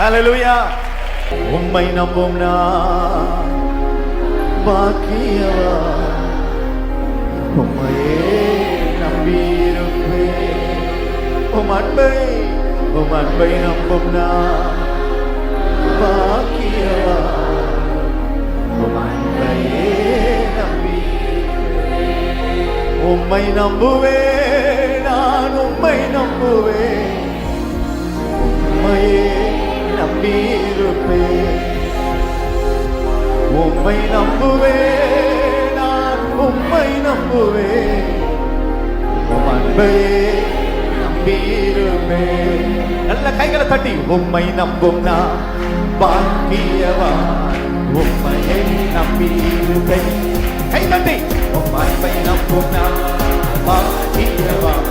ஹல்லேலூயா. உம்மை நம்பும் நான் பாக்கியவா, உம்மையே நம்பியிருப்பேன். உம் அன்பை நம்பும் நான் பாக்கியவா, உம் அன்பையே நம்பியிருப்பேன். உம்மை நம்புவேன், நான் உம்மை நம்புவேன், உம்மையே நம்பியிருப்பேன். உம்மை நம்புவேன், நான் உம்மை நம்புவேன், உம் அன்பையே நம்பியிருப்பேன். நல்ல கைகளை தட்டி உம்மை நம்பும் நான் பாக்கியவான், உம்மையை நம்பியிருப்பேன். கை தட்டி உம் அன்பை நம்பும் நான் பாக்கியவான்.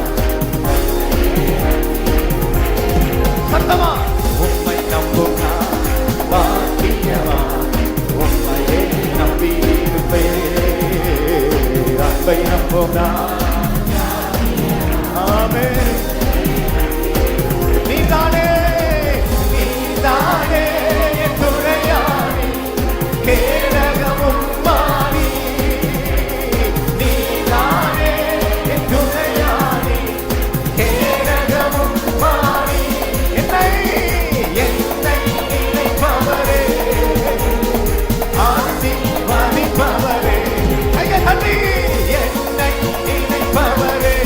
சத்தமா உம்மை நம்பும் நான் பாக்கியவான், உம்மையை நம்பியிருப்பேன். அன்பை நம்பும் நான். ஆமென். நீதானே நீதானே என் துணையானி, கேடகமும் மாறி. நீதானே என் துணையானி, கேடகமும் மாறி. என்னை நினைப்பவரே, ஆசீர்வதிப்பவரே. கையை தட்டி என்னை நினைப்பவரே.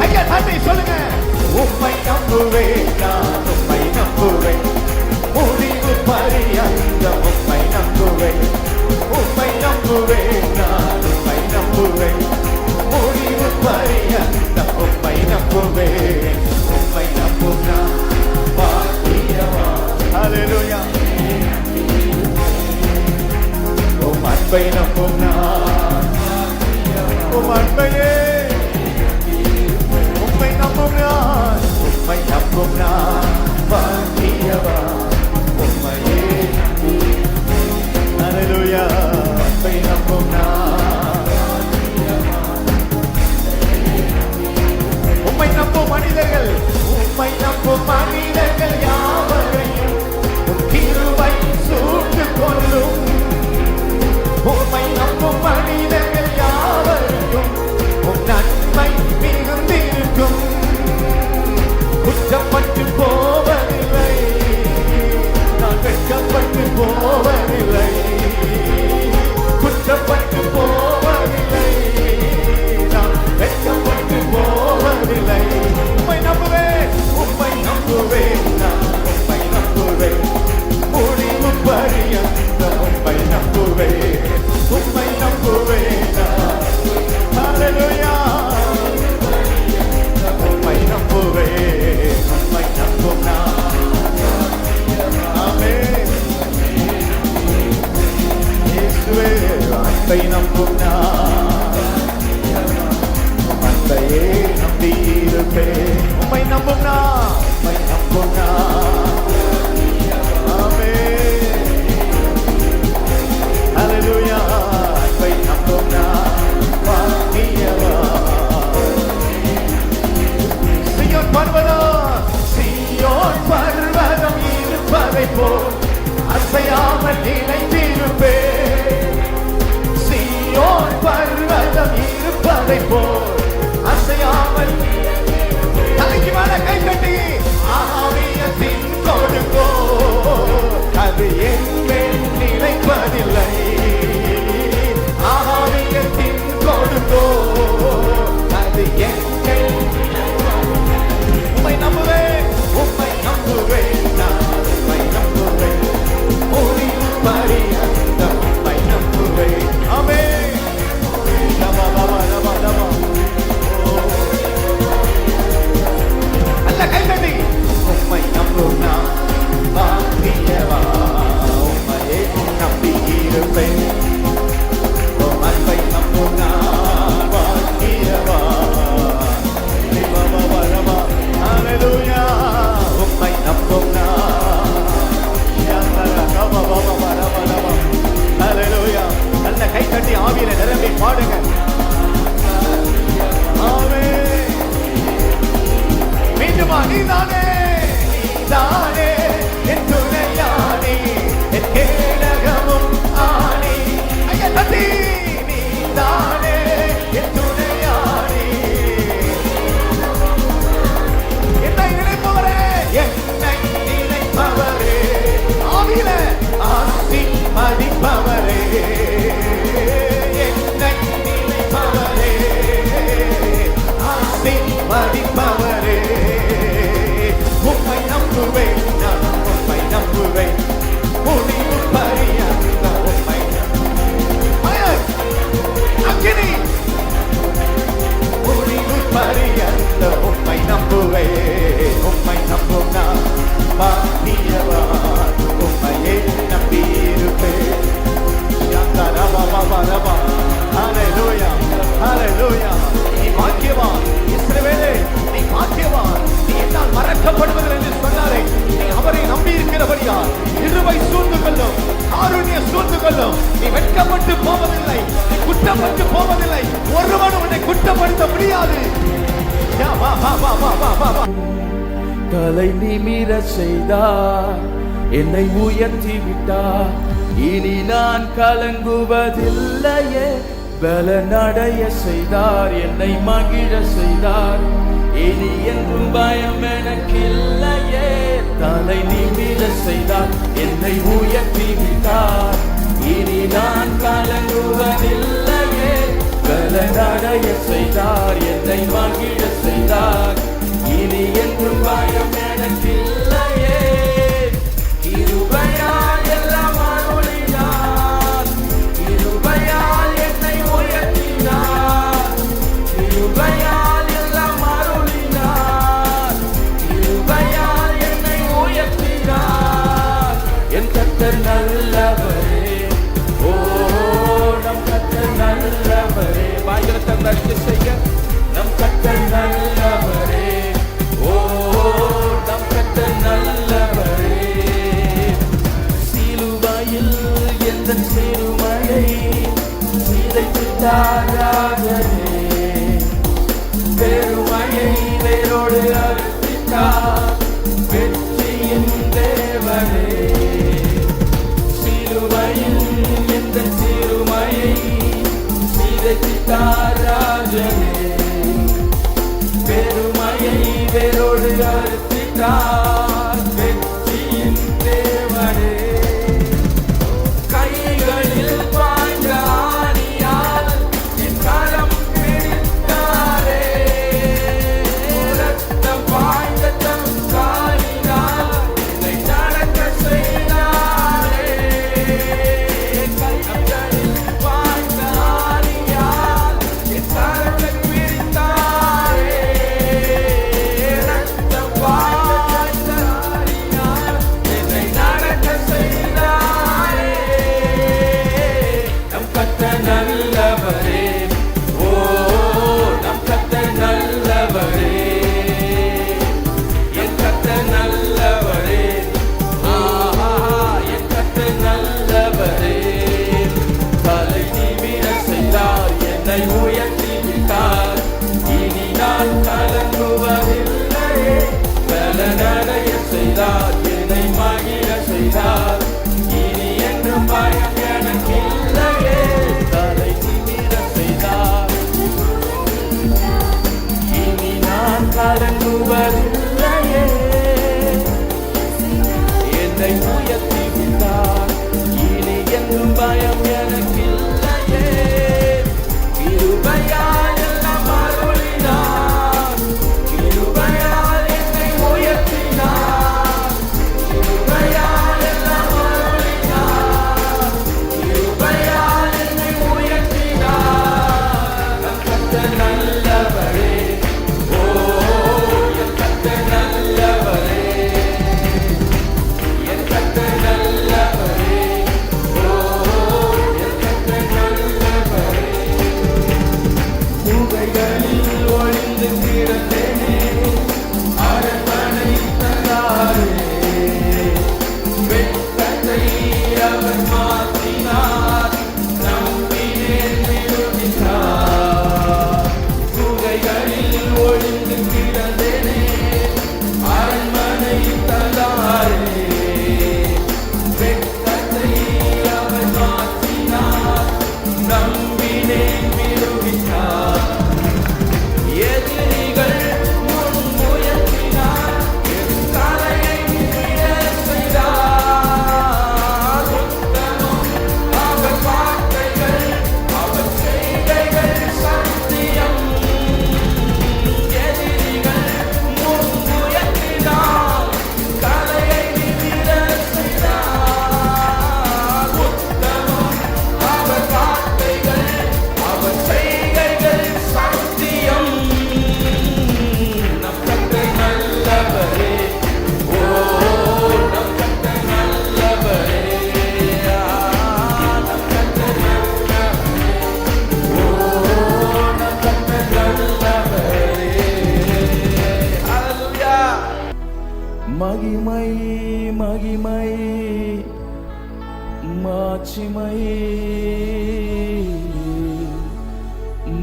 கையை தட்டி சொல்லுங்க. உம்மை நம்புவேன், நான் உம்மை நம்புவேன், முடிவு பரியந்த உம்மை நம்புவேன். உம்மை நம்புவேன், நான் உம்மை நம்புவேன், முடிவு பரியந்த உம்மை நம்புவேன். உம்மை நம்பும் நான் பாக்கியவான். ஹல்லேலூயா. உம் அன்பை நம்பும் நான், உம் அன்பையே உம்மை நம்பும் நான், உம்மை நம்பும் நான் பாக்கியவான், உம்மையே. ஹல்லேலூயா. அன்பை நம்பும் நான். உம்மை நம்பும் மனிதர்கள், உம்மை நம்பும் மனிதர்கள் யாவரையும் உம் கிருபை சூழ்ந்து கொள்ளும். உம்மை நம்பும் மனிதர்கள் யாவரையும் உம் நன்மை மிகுந்திருக்கும். குற்றப்பட்டு போவதில்லை, நான் வெட்கப்பட்டு போவதில்லை. குற்றப்பட்டு போவதில்லை, நான் வெட்கப்பட்டு போவதில்லை. உம்மை நம்புவேன், உம்மை நம்புவேன், நான் உம்மை நம்புவேன், முடிவு பரியந்த உம்மை நம்புவேன். உம்மை நம்புவேன் நான். ஹல்லேலூயா. உம்மை நம்புவேன், உம்மை நம்பும் நான். ஆமென். இயேசுவே. அன்பை நம்பும் நான், அன்பையே நம்பியிருப்பேன். உம்மை நம்பும் நான், உம்மை நம்பும் நான். ஆமென். ஹல்லேலூயா. அன்பை நம்பும் நான் பாக்கியவான். சீயோன் பர்வதம் இருப்பதைப் போல் அசையாமல் நிலைத்திருப்பேன். சீயோன் பர்வதம் இருப்பதைப் போல் அசையாமல். தலைக்கு மேல கை கட்டி ஆவியத்தின் கொடுங்கோ, அது என்மேல் நிலைப்பதில்லை. ஆவியத்தின் கொடுங்கோ, அது என்மேல். உம்மை நம்புவேன், உம்மை நம்புவேன், நான் உம்மை நம்புவேன், முடிவு பரியந்த உம்மை நம்புவேன். ஆமென். நீ குற்றப்பட்டு போவதில்லை. ஒருவன் உன்னை குற்றப்படுத்த முடியாது. யா, வா, வா, வா, வா, வா, வா, வா. தலை நிமிர செய்தார், என்னை உயர்த்தி விட்டார். இனி நான் கலங்குவதில்லையே. பலனடைய செய்தார், என்னை மகிழ செய்தார். இனி என்றும் பயம் எனக்கில்லையே. தலை நிமிர செய்தார், என்னை உயர்த்தி விட்டார். இனி நான் கலங்குவதில்லையே. பலனடைய செய்தார், என்னை மகிழ செய்தார். இனி என்றும் பயம் எனக்கில்லையே. கிருபையால் எல்லாம் அருளினார், கிருபையால் என்னை உயர்த்தினார். கிருபையால் எல்லாம் அருளினார், கிருபையால் என்னை உயர்த்தினார். என் கர்த்தர் நல்லவரே, ஓ நம் கர்த்தர் நல்லவரே. வாய்களை தந்தறிக்கை செய்ய, நம் கர்த்தர் நல்லவரே, ஓ நம் கர்த்தர் நல்லவரே. சிலுவையில் எந்த சிறுமையை சிதைத்தாராகவே. பெருமையை வேரோடு அறுத்திட்டார், வெற்றியின் தேவனே. சிலுவையில் எந்த சிறுமையை சிதைத்தாராகவே. பெருமையை வேரோடு அறுத்திட்டார், வெற்றியின் தேவனே. கைகளில் பாய்ந்த ஆணியால் என் கரம் பிடித்தாரே. ரத்தம் பாய்ந்த தம் காலினால் என்னை நடக்க செய்தாரே. கைகளில் பாய்ந்த ஆணியால் என் கரத்தை பிடித்தாரே. ரத்தம் பாய்ந்த ஆணியால் என்னை நடக்க செய்தாரே. நம் கர்த்தர் நல்லவரே, ஓ நம் கர்த்தர் நல்லவரே. என் கர்த்தர் நல்லவரே, ஆஹா என் கர்த்தர் நல்லவரே. தலை நிமிர செய்தார், என்னை உயர்த்தி விட்டார். இனி நான் கலங்குவதில்லையே. பலனடைய செய்தார், என்னை மகிழ செய்தார். இனி என்றும் பயம் எனக்கில்லையே. தலை நிமிர செய்தார், இனி நான் கலங்குவதில்லையே. என்னை உயர்த்தி விட்டார், இனி என்றும் பயம் எனக்கில்லையே. கிருபையா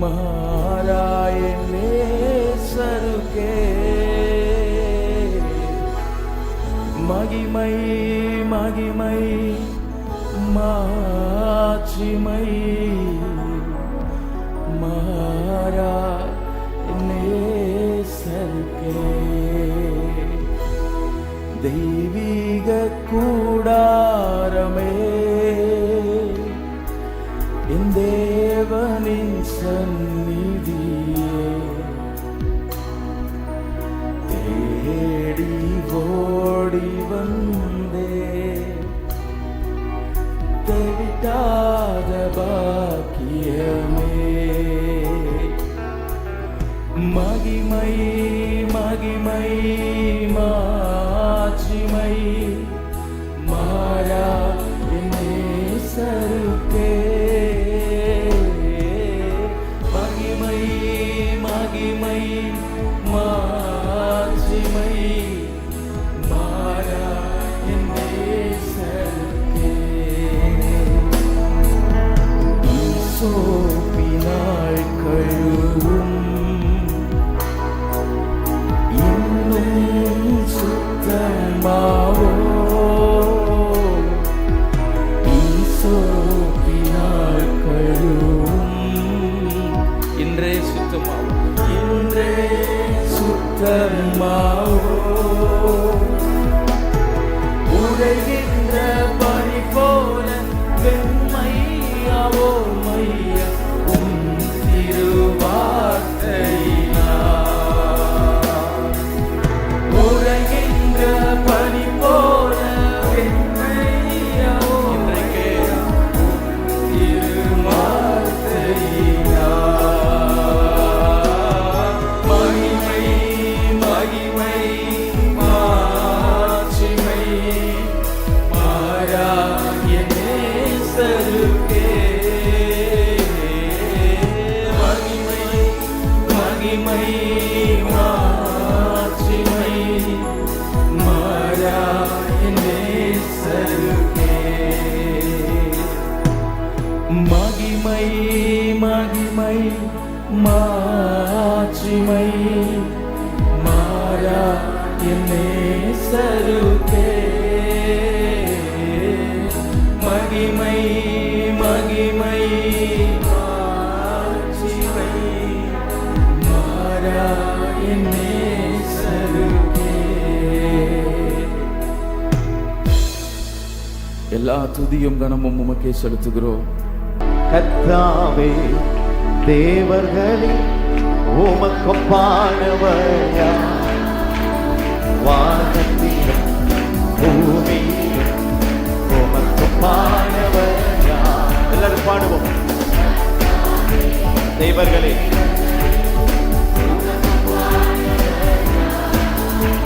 மாறாயனே சருகே மகிமை மகிமை மாட்சிமை மாறா நேசருகே தெய்வீக கூடாரமே என் தேவனின் சந்நிதியே தேடி ஓடி வந்தே தேவிட்டாத பாக்கியமே மகிமை மகிமை மாட்சிமை மாறா என் நேசருக்கே மகிமை மகிமை மாட்சிமை மாறா என் நேசருக்கே சோப்பினாய் கழுவும் சுத்தமாவோ ஈசோப்பினால் கழுவும் இன்றே சுத்தமாவோ இன்றே சுத்தமாவோ உடைகின்ற பனி போல வெண்மையாவோ மையா உன் திருவார்த்தையினால் உடைகின்ற பனி போல வெண்மையாவோ இன்றைக்கே திருவார்த்தையினால் மகிமை மகிமை மாட்சிமை மாறா என் நேசருக்கே மகிமை மகிமை மாட்சிமை மாறா என் நேசருக்கே மகிமை மகிமை மாட்சிமை மாறா என் நேசருக்கே மகிமை மகிமை மாட்சிமை மாறா என் நேசருக்கே எல்லா துதியும் கனமும் உமக்கே செலுத்துகிறோம். கர்த்தாவே தேவர்களில் உமக்கொப்பானவர் யார்? வானத்திலும் பூமியிலும் உமக்கொப்பானவர் யார்? எல்லாரும் பாடுவோம். தேவர்களே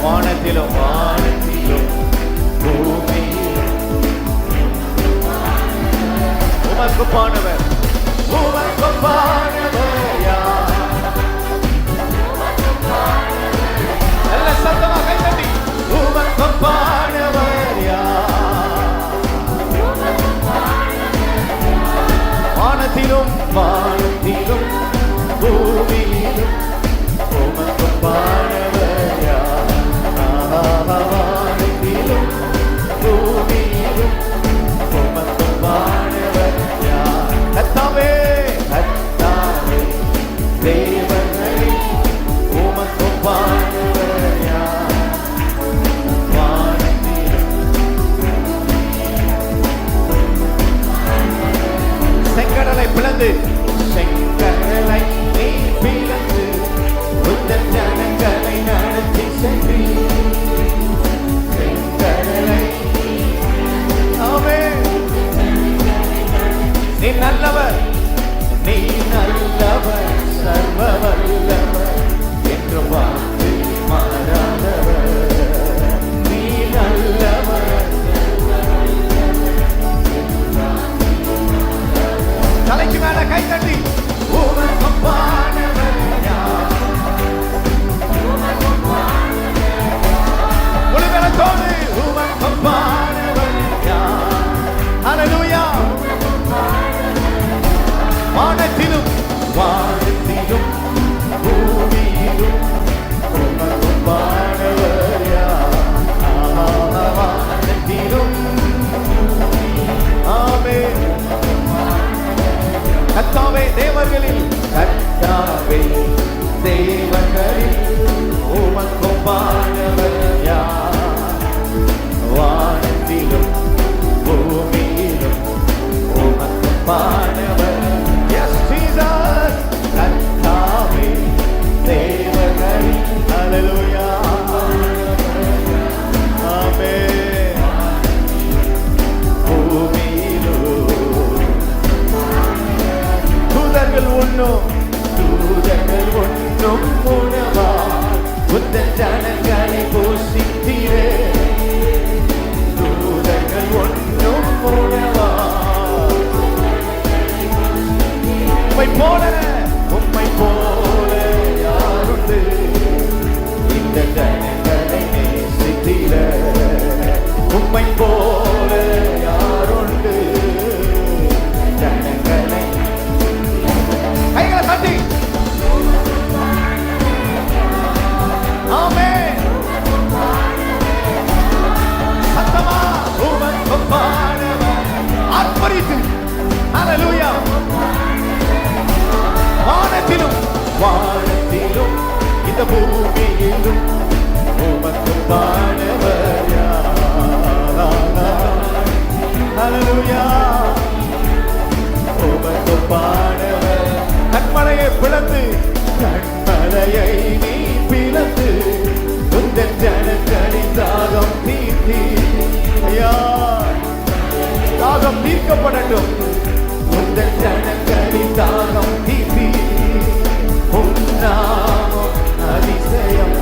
வானத்திலும் வானத்திலும் பூமியிலும் உமக்கொப்பானவர் உமக்கொப்பானவர் யார்? நல்ல சத்தமா கைத்தட்டி உமக்கொப்பானவர் யார்? வானத்திலும் வானத்திலும் பூமியிலும் உமக்கொப்பானவர் யார்? வானத்திலும் பூமியிலும் உமக்கொப்பானவர் யார்? கர்த்தாவே கர்த்தாவே தேவர்களே உமக்கொப்பானவர் யார்? வானத்திலும் செங்கடலை பிளந்து செங்கடலை நீ பிளந்து உந்தன் ஜனங்களை நடத்தி சென்றி செங்கடலை நீ நல்லவர் நீ நல்லவர் சர்வ வல்லவர் என்று வார்த்தை மாறாதவர் நீ நல்லவர் தலைக்கு மேல கை தட்டி உமக்கொப்பானவர் யார்? ஒளிபரப்போடு உமக்கொப்பானவர் யார்? ஹல்லேலூயா. வானத்திலும் வானத்திலும் தேவர்களில் கர்த்தாவே தேவர்களில் உமக்கொப்பானவர் யார்? வானத்திலும் பூமியிலும் உமக்கொப்பானவர். Yes, Jesus. கர்த்தாவே தேவர்களில். Hallelujah. Amen. பூமியிலும் தூதர்கள் உண்ணும் உணவா புத்தன் ஜனங்களை போஷித்தீரே. தூதர்கள் ஒன்றும் உணவா உம்மை போல யாருண்டு? இந்த ஜனங்களை நேசித்தீர. உம்மை போல யாருண்டு? ஜனங்களை கைகளை தட்டி. ஆமென். சத்தமா உமக்கொப்பானவர் ஆர்ப்பரித்து. ஹல்லேலூயா. வானத்திலும் இந்த பூமியிலும் உமக்கொப்பானவர் யார்? ஹல்லேலூயா. உமக்கொப்பானவர். கண்மலையை பிளந்து கண்மலையை நீ பிளந்து உந்தன் ஜனங்களின் தாகம் தீர்த்தி. தாகம் தீர்க்கப்படட்டும். உந்தன் ஜனங்களின் தாகம் தீர்த்தி. உன்னாமம் அதிசயம்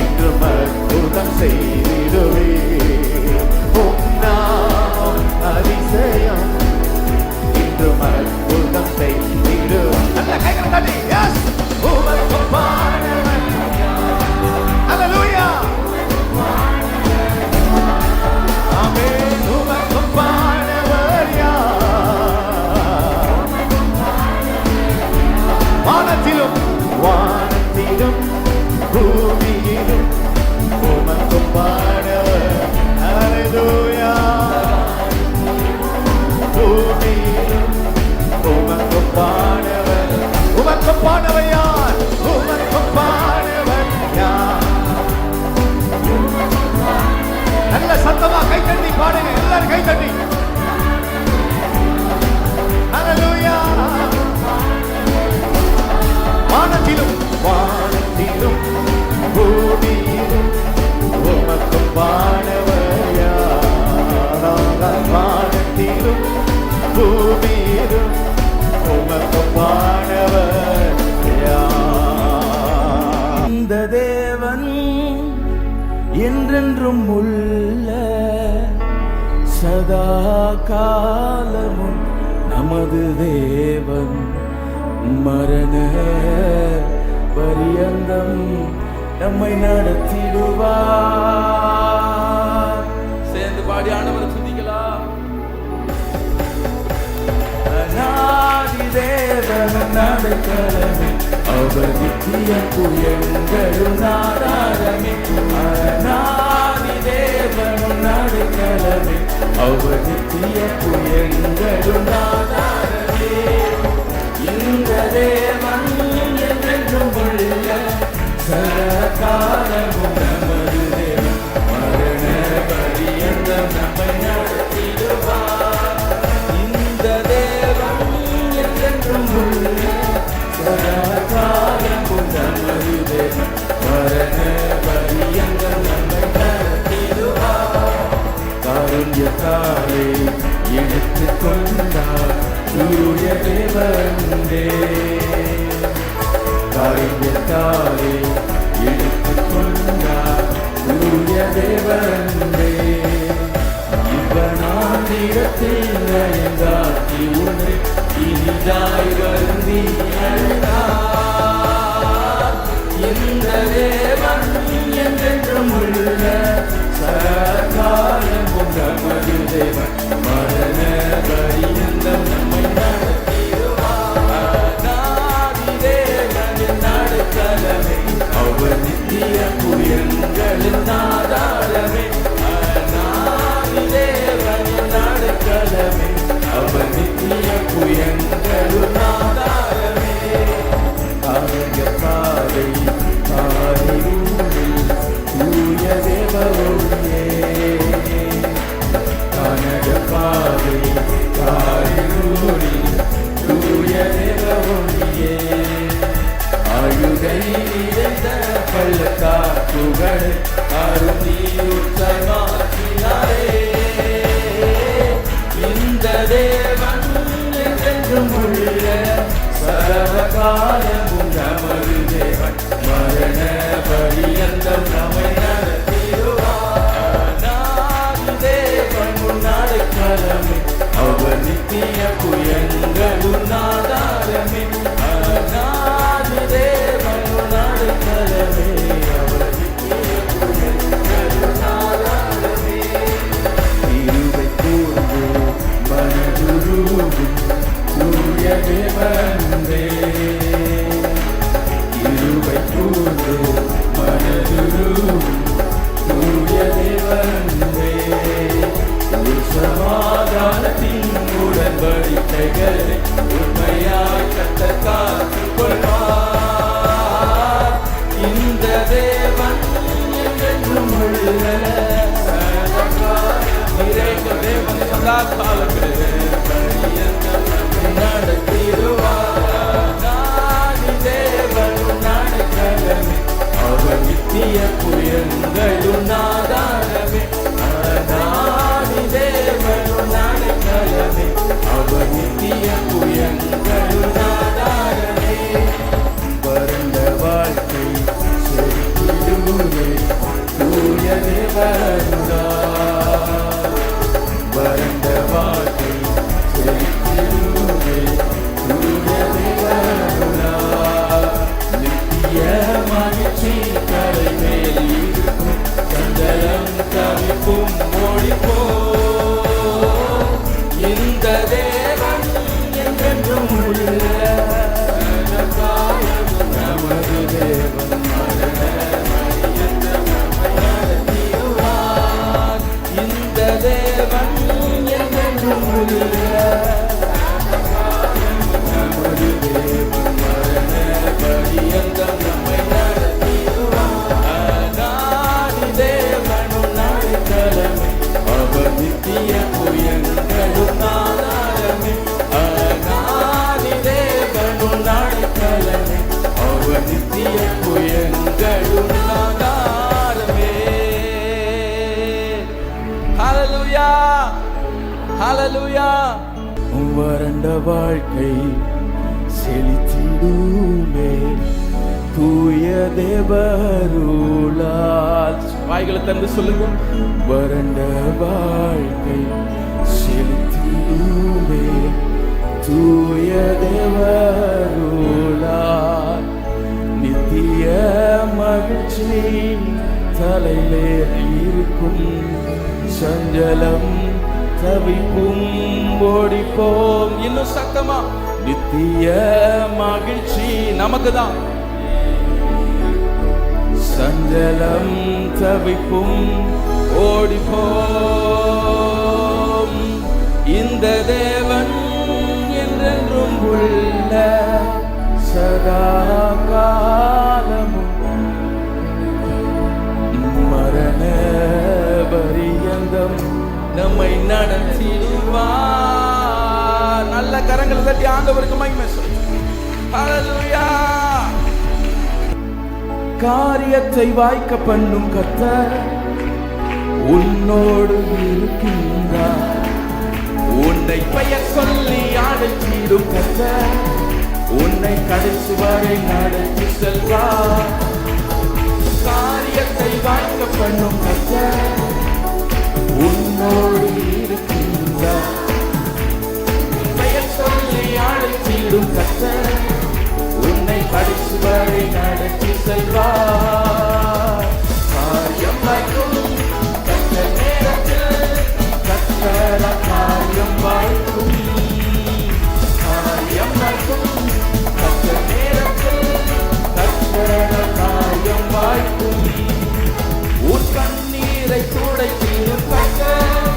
என்றும் அற்புதம் செய்திடுவே. உன்னாமம் அதிசயம் என்றும் அற்புதம் செய்திடு. நல்ல கைகளை தட்டி. எஸ். உமக்கொப்பானவர். ஹல்லேலூயா. ஆமென். உமக்கொப்பானவர் யார்? வானத்திலும் பூமியிலும் உமக்கொப்பானவர். ஹல்லேலூயா. பூமியிலும் உமக்கொப்பானவர். உமக்கொப்பானவர் யார்? உமக்கொப்பானவர் யார்? நல்ல சத்தமா கை தட்டி பாடுங்க. எல்லாரும் கை தட்டி. ஹல்லேலூயா. வானத்திலும் பூமியிலும் உமக்கொப்பானவர் யார்? வானத்திலும் பூமியிலும் உமக்கொப்பானவர் யார்? இந்த தேவன் என்றென்றும் உள்ள சதா காலமும் நமது தேவன். மரண பரியந்தம் நம்மை நடத்திடுவார். சேர்ந்து பாடி ஆண்டவரை துதிக்கலாம். அநாதி தேவன் நடைக்கலமே அவர் நித்திய புயங்களும் ஆதாரமே. அநாதி தேவன் நடைக்கலமே அவர் நித்திய புயங்களும் ஆதாரமே. இந்த தேவன் என்றென்றும் உள்ள சதாகாலமும் நமது தேவன். மரண பரியந்தம் நம்மை நடத்திடுவார். இந்த தேவன் என்றென்றும் உள்ள சதாகாலமும் நமது தேவன். மரண பரியந்தம் நம்மை நடத்திடுவார். காருண்யத்தாலே எடுத்துக் கொண்டார் தூய தேவனே. காருண்யத்தாலே எடுத்துக் கொண்டார் தூய தேவனே. இவனாந்திரத்தில் நயந்தாக்கி உன்னை இனிதாய் வருந்தி அழைத்தார். இந்த தேவன் என்றென்றும் உள்ள சகாலமும் நமது தேவன். மரண பரியந்தம் நம்மை நடத்திடுவார். அநாதி தேவனின் நடுக்கலமே அவர் நித்திய புயங்களின் ஆதாரமே. அநாதி தேவனின் நடுக்கலமே அவர் நித்திய புயங்களும் காலமும் நமது தேவன் மரண பரியந்தம் நம்மை நடத்திடுவார். அநாதி தேவன் அடைக்கலமே, அவர் நித்திய புயங்களும் ஆதாரமே. அநாதி தேவன் அடைக்கலமே, அவர் நித்திய புயங்களும் ஆதாரமே. இருவை கூர்ந்து மனதுருகும் தூய தேவனே, இருவை கூர்ந்து மனதுருகும் தூய தேவனே, உன் சமாதானத்தின் உடன்படிக்கைகளை உண்மையாய் கர்த்தர் காத்துக் கொள்வார். இந்த தேவன் என்றென்றும் உள்ள தேவன் சதா காலங்களிலே நடத்திடுவார். நாடி தேவன் அடைக்கலமே, அவர் நித்திய புயங்களும் ஆதாரமே. நாடி தேவன் அடைக்கலமே, அவர் நித்திய புயங்களும் ஆதாரமே. வறண்ட வாழ்க்கை செழித்திடுவே தூய தேவன்தான். வறண்ட வாழ்க்கை செழித்திடுவே தூய தேவன்தான். நித்திய மகிழ்ச்சி கரை மேல் இருக்கும், சஞ்சலம் தவிப்பும் ஓடிப்போம். இந்த தேவன் என்றென்றும் உள்ள நமது தேவன் மரண பரியந்தம் நம்மை நடத்திடுவார். இந்த தேவன் என்றென்றும் உள்ள நமது தேவன் மரண பரியந்தம் நம்மை நடத்திடுவார். அநாதி தேவனும் அடைக்கலமே, அவர் நித்திய புயங்களும் ஆதாரமே. அநாதி தேவனும் அடைக்கலமே, அவர் நித்திய புயங்களும் ஆதாரமே. ஹல்லேலூயா, ஹல்லேலூயா. வறண்ட வாழ்க்கை செழித்திடுமே தூய தேவருளால். வாய்களை தந்து சொல்லுங்க. வறண்ட வாழ்க்கை செழித்திடுமே தூய தேவருளால். நித்திய மகிழ்ச்சி தலையிலே இருக்கும், சஞ்சலம் தவிப்பும் ஓடிப்போம். இன்னும் சத்தமா, நித்திய மகிழ்ச்சி நமக்கு தான், சஞ்சலம் தவிப்பும் ஓடிப்போம். இந்த தேவன் என்றென்றும் உள்ள சதா காலமும் மரண பரியந்தம் நம்மை நடத்திடுவார். நல்ல கரங்களை தட்டி ஆண்டவருக்கு மகிமை சொல்லுங்க. ஹல்லேலூயா. காரியத்தை வாய்க்க பண்ணும் கர்த்தர் உன்னோடு இருக்கின்றார். உன்னை பெயர் சொல்லி அழைத்திடும் கர்த்தர் உன்னை கடைசி வரை நடத்தி செல்வார். காரியத்தை வாய்க்க பண்ணும் கர்த்தர் உன்னோடு இருக்கின்றார். பெயர் சொல்லி அழைத்திடும் கர்த்தர் உன்னை கடைசி வரை நடத்தி செல்வார். காரியம் வாய்க்கும் கர்த்தர் நேரத்தில், கர்த்தர் காரியம் வாய்க்கும். காரியம் வாய்க்கும் கர்த்தர் நேரத்தில், கர்த்தர் காரியம் வாய்க்கும். உன் கண்ணீரை துடைத்திடும் கர்த்தர்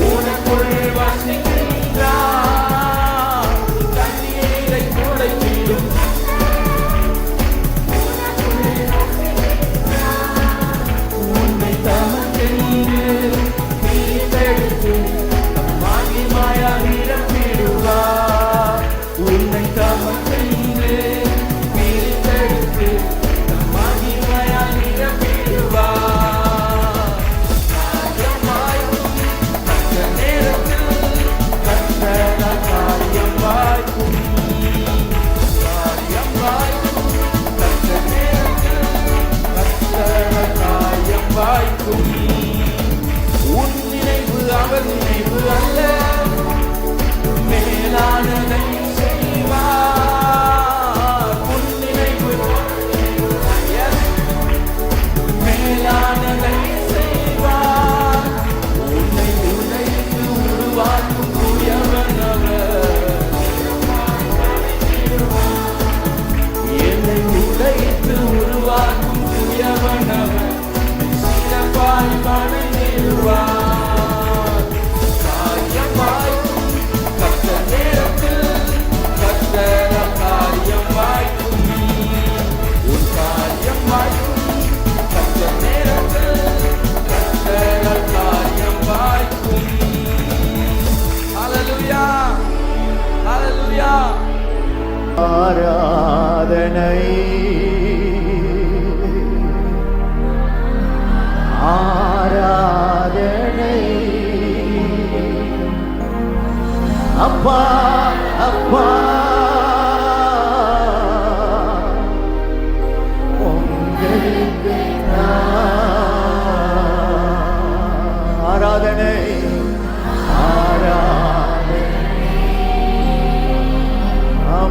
உனக்குள் வசிக்கின்றார். கண்ணீரை துடைத்திடும் உன்னை தமக்கென்று பிரித்தெடுத்து மகிமையால் நிரப்பிடுவார். உன்னை தமக்கென்று பிரித்தெடுத்து மகிமையால் நிரப்பிடுவார். காரியம் வாய்க்கும் அந்த நேரத்தில், கர்த்தர் காரியம் வாய்க்கும்.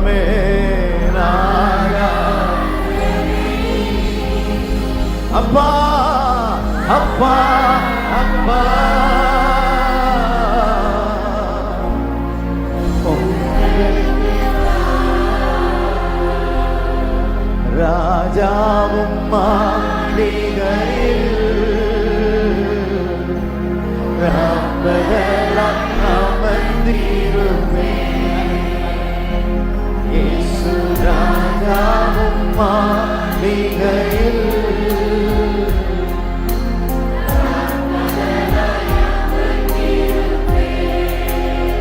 ஆமென் அப்பா அப்பா அப்பா ராஜாவும் மாளிகையில் அமர்ந்திருமே இயேசு ராஜாவும் மாளிகையில்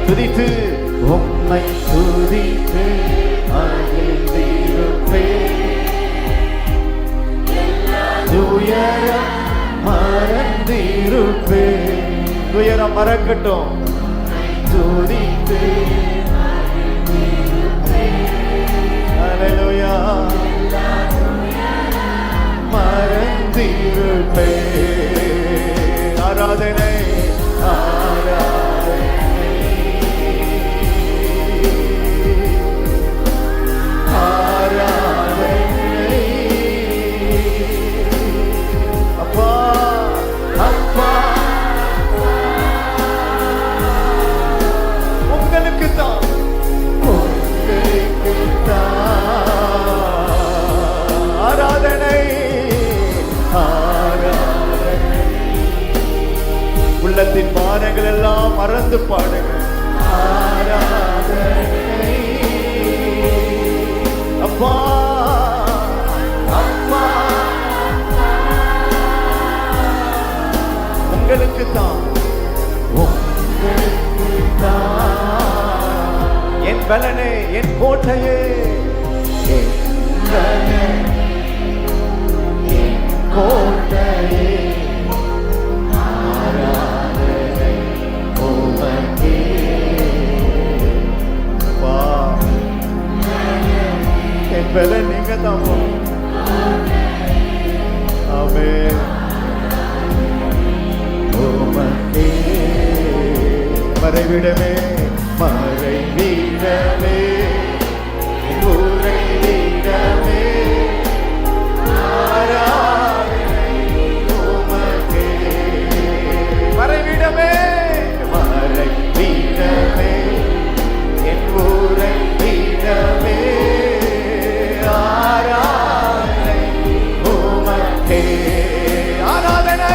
துதித்து உம்மை துதித்து மகிழ்ந்திருப்பே துயரம் மறந்திருப்பே துயரம் மறக்கட்டும் துதித்து அல்லேலூயா மறந்திருப்பே ஆராதனை உள்ளத்தின் பானைகள் எல்லாம் மறந்து பாடுங்க ஆராதனை அப்பா அப்பா உங்களுக்கு தான் என் பலனே என் கோட்டையே என் பலனே என் கோட்டையே பலன் நீங்க தான் ஆமென் உமக்கே மறைவிடமே மறைவிடமே உறைவிடமே ஆராதனை உமக்கே மறைவிடமே மறைவிடமே என் உறைவிடமே ஆராதனை உமக்கே ஆராதனை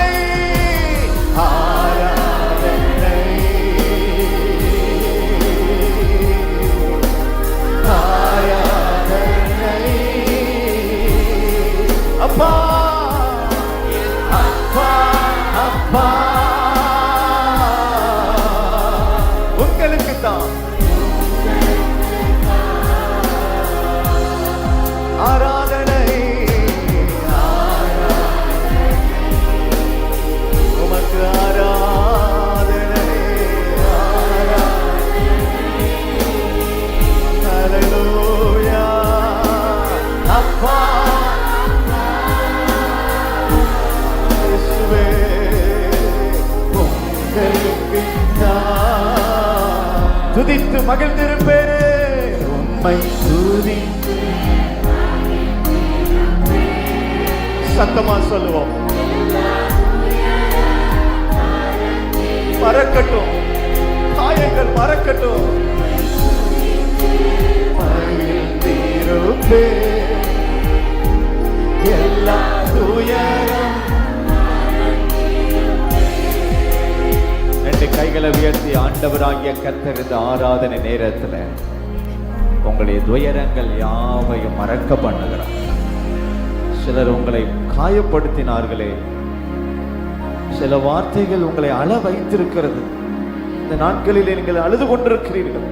ஆராதனை ஆராதனை அப்பா அப்பா அப்பா உங்களுக்கு தான் ஆராதனை உமக்கு ஆராதனை ஹல்லேலூயா அப்பா இயேசுவே உங்களுக்கு துதித்து மகிழ்ந்திருப்பேனே உம்மை துதித்து சத்தமா சொல்லுவோம் மறக்கட்டும் காயங்கள் மறக்கட்டும் மகிழ்ந்திருப்பே எல்லா துயரம் ரெண்டு கைகளை உயர்த்தி ஆண்டவராகிய கர்த்தர் இந்த ஆராதனை நேரத்தில் உங்களுடைய துயரங்கள் யாவையும் மறக்க பண்ணுகிறார். சிலர் உங்களை காயப்படுத்தினார்களே, சில வார்த்தைகள் உங்களை அழ வைத்திருக்கிறது. இந்த நாட்களில் நீங்கள் அழுது கொண்டிருக்கிறீர்கள்.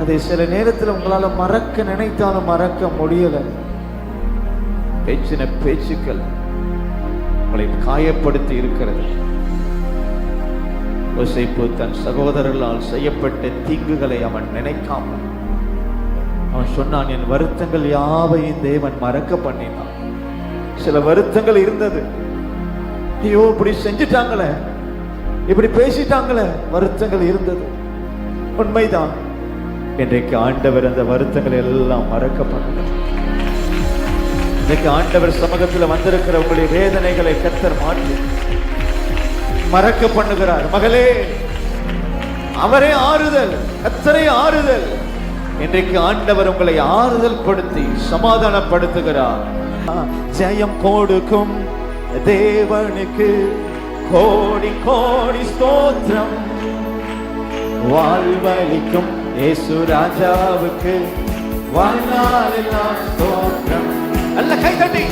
அதை சில நேரத்தில் உங்களால மறக்க நினைத்தாலும் மறக்க முடியல. பேச்சின பேச்சுக்கள் உங்களை காயப்படுத்தி இருக்கிறது. யோசேப்பு தன் சகோதரர்களால் செய்யப்பட்ட தீங்குகளை அவன் நினைக்காமல் அவன் சொன்னான், என் வருத்தங்கள் யாவையும் தேவன் மறக்க பண்ணினான். சில வருத்தங்கள் இருந்தது. ஐயோ இப்படி செஞ்சிட்டாங்களே, இப்படி பேசிட்டாங்களே, வருத்தங்கள் இருந்தது. உண்மைதான். இன்றைக்கு ஆண்டவர் அந்த வருத்தங்களை எல்லாம் மறக்க பண்ணுகிறார். இன்றைக்கு ஆண்டவர் சமூகத்தில் வந்திருக்கிற உங்களுடைய வேதனைகளை கர்த்தர் மாற்றி மறக்க பண்ணுகிறார். மகளே, அவரே ஆறுதல், கர்த்தரே ஆறுதல். இன்றைக்கு ஆண்டவர் உங்களை ஆறுதல் படுத்தி சமாதானப்படுத்துகிறார். ஜெயம் கொடுக்கும் தேவனுக்கு கோடி கோடி ஸ்தோத்திரம். வாழ்வளிக்கும் இயேசு ராஜாவுக்கு வாழ்நாளெல்லாம் ஸ்தோத்திரம். நல்ல கை தட்டி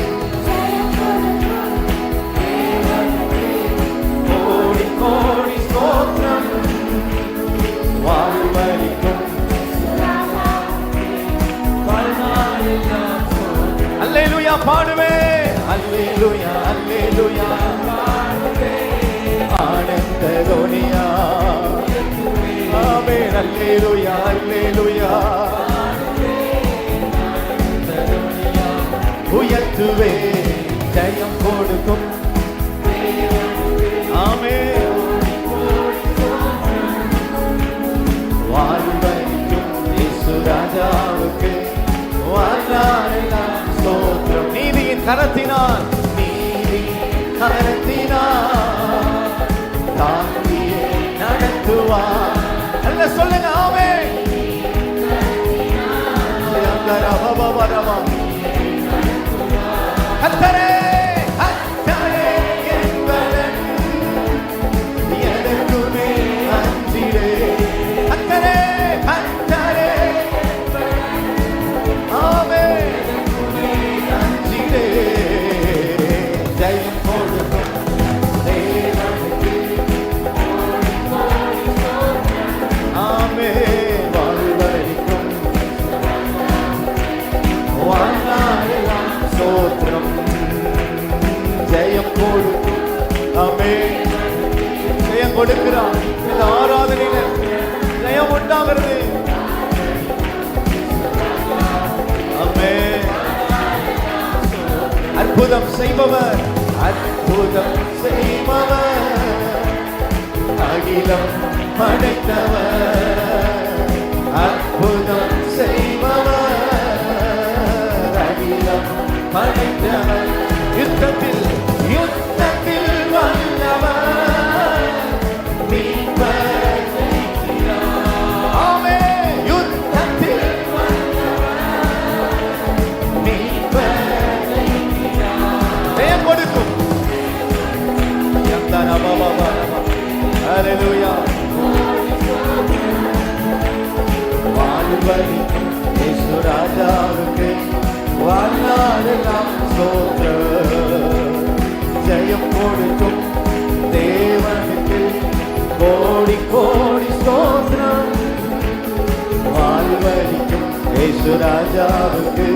கோடி கோடி ஸ்தோத்திரம். வாழ்வளிக்கும் வாழ்நாளெல்லாம் ஸ்தோத்திரம். அல்லேலூயா பாடுவே, அல்லேலூயா அல்லேலூயா ஆனந்த துனியா. ஆமென். அல்லேலூயா அல்லேலூயா உயர்த்துவே, ஜெயம் கொடுக்கும். ஆமென். வாழ்வளிக்கும் இயேசு ராஜாவுக்கு வாழ்நாளெல்லாம் ஸ்தோத்திரம். நீதியின் கரத்தினால், நீதியின் கரத்தினால் தாங்கியே நடத்துவார். அல்ல சொல்லுங்க. ஆமென். கர்த்தரே கர்த்தரே என்பவன் எனக்குமே அஞ்சிலே. கர்த்தரே கர்த்தரே ஆமென் அஞ்சிலே. ஜெயம் கொடுக்கும் தேவனுக்கு ஆமென். வாழ்வளிக்கும் வாழ்நாளெல்லாம் ஸ்தோத்திரம். ஜெயம் கொடுக்கும். ஆமென். ஜெயம் கொடுக்கிறார். இந்த ஆராதனையில ஜெயம் உண்டாகிறது. ஆமென். அற்புதம் செய்பவர், அற்புதம் செய்பவர், அகிலம் படைத்தவர். அற்புதம் செய்பவர், அகிலம் படைத்தவர். யுத்தத்தில் யுத்தத்தில் வல்லவர், மீட்பர் ஜெயிக்கிறார். ஆமென். யுத்தத்தில் மீட்பர் ஜெயிக்கிறார். ஜெயம் கொடுக்கும். யந்தன பாபா பாபா. ஹல்லேலூயா. வாழ்வளிக்கும் இயேசு ராஜாவுக்கு வாழ்நாளெல்லாம் ஸ்தோத்திரம். ஜெயம் கொடுக்கும் தேவனுக்கு கோடி கோடி ஸ்தோத்திரம். வாழ்வளிக்கும் இயேசு ராஜாவுக்கு